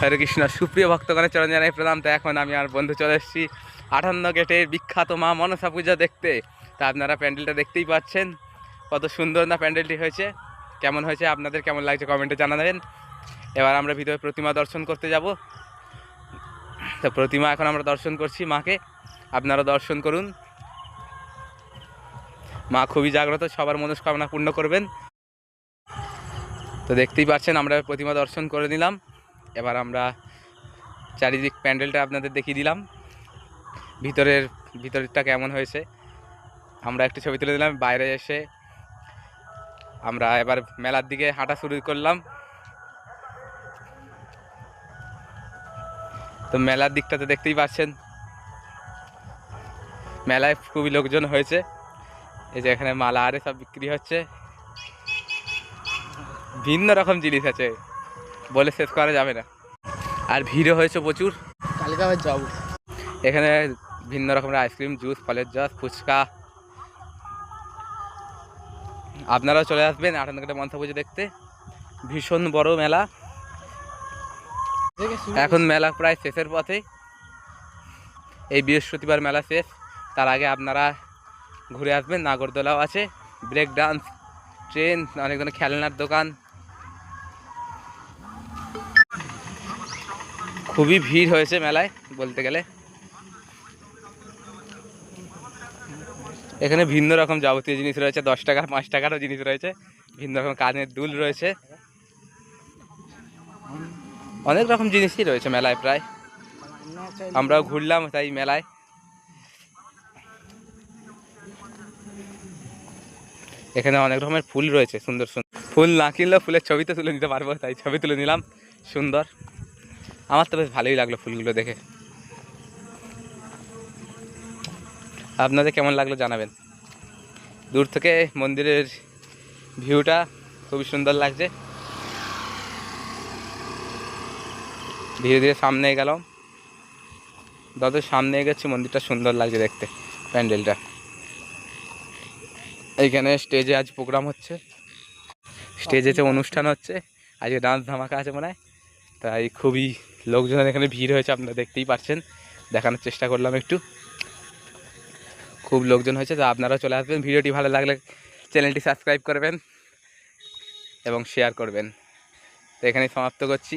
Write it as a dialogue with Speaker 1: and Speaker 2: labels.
Speaker 1: হরে কৃষ্ণ। সুপ্রিয় ভক্তগণের চরণ জানাই প্রণাম। তো এখন আমি আর বন্ধু চলে এসেছি 58 গেটের বিখ্যাত মা মনসা পূজা দেখতে। তা আপনারা প্যান্ডেলটা দেখতেই পাচ্ছেন, কত সুন্দর না প্যান্ডেলটি হয়েছে। কেমন হয়েছে, আপনাদের কেমন লাগছে কমেন্টে জানাবেন। এবার আমরা ভিতরে প্রতিমা দর্শন করতে যাব। তো প্রতিমা এখন আমরা দর্শন করছি মাকে, আপনারা দর্শন করুন। মা খুবই জাগ্রত, সবার মনস্কামনা পূর্ণ করবেন। তো দেখতেই পাচ্ছেন আমরা প্রতিমা দর্শন করে নিলাম। এবার আমরা চারিদিক প্যান্ডেলটা আপনাদের দেখিয়ে দিলাম, ভিতরেরটা কেমন হয়েছে। আমরা একটু ছবি তুলে দিলাম। বাইরে এসে আমরা এবার মেলার দিকে হাঁটা শুরু করলাম। তো মেলার দিকটাতে দেখতেই পাচ্ছেন, মেলায় খুবই লোকজন হয়েছে। এই যে এখানে মালা আরে সব বিক্রি হচ্ছে, ভিন্ন রকম জিনিস আছে, বলে শেষ করা যাবে না। আর ভিড়ও হয়েছে প্রচুর।
Speaker 2: কালকে আবার যাবো।
Speaker 1: এখানে ভিন্ন রকমের আইসক্রিম, জুস, ফলের রস, ফুচকা। আপনারাও চলে আসবেন 58 গেটে মনসা পুজো দেখতে। ভীষণ বড় মেলা। এখন মেলা প্রায় শেষের পথে, এই বৃহস্পতিবার মেলা শেষ। তার আগে আপনারা ঘুরে আসবেন। নাগরদোলাও আছে, ব্রেক ডান্স, ট্রেন, অনেক ধরনের খেলনার দোকান। খুবই ভিড় হয়েছে মেলায় বলতে গেলে। এখানে ভিন্ন রকম যাবতীয় জিনিস রয়েছে, 10 টাকার 5 টাকারও জিনিস রয়েছে, ভিন্ন রকম কানের দুল রয়েছে, অনেক রকম জিনিসই রয়েছে মেলায় প্রায়। আমরাও ঘুরলাম তাই মেলায়। এখানে অনেক রকমের ফুল রয়েছে, সুন্দর সুন্দর ফুল। না কিনলেও ফুলের ছবি তো তুলে নিতে পারবো, তাই ছবি তুলে নিলাম। সুন্দর, আমার তো বেশ ভালোই লাগলো ফুলগুলো দেখে। আপনাদের কেমন লাগলো জানাবেন। দূর থেকে মন্দিরের ভিউটা খুবই সুন্দর লাগছে। ধীরে ধীরে সামনে গেলাম, যত সামনে এগোচ্ছি মন্দিরটা সুন্দর লাগছে দেখতে, প্যান্ডেলটা। এইখানে স্টেজে আজ প্রোগ্রাম হচ্ছে, স্টেজেতে অনুষ্ঠান হচ্ছে আজকে, ডান্স ধামাকা আছে মনে হয়। তাই খুবই লোকজনের এখানে ভিড় হয়েছে, আপনারা দেখতেই পাচ্ছেন। দেখানোর চেষ্টা করলাম একটু, খুব লোকজন হয়েছে। তো আপনারা চলে আসবেন। ভিডিওটি ভালো লাগলে চ্যানেলটি সাবস্ক্রাইব করবেন এবং শেয়ার করবেন। তো এখানেই সমাপ্ত করছি।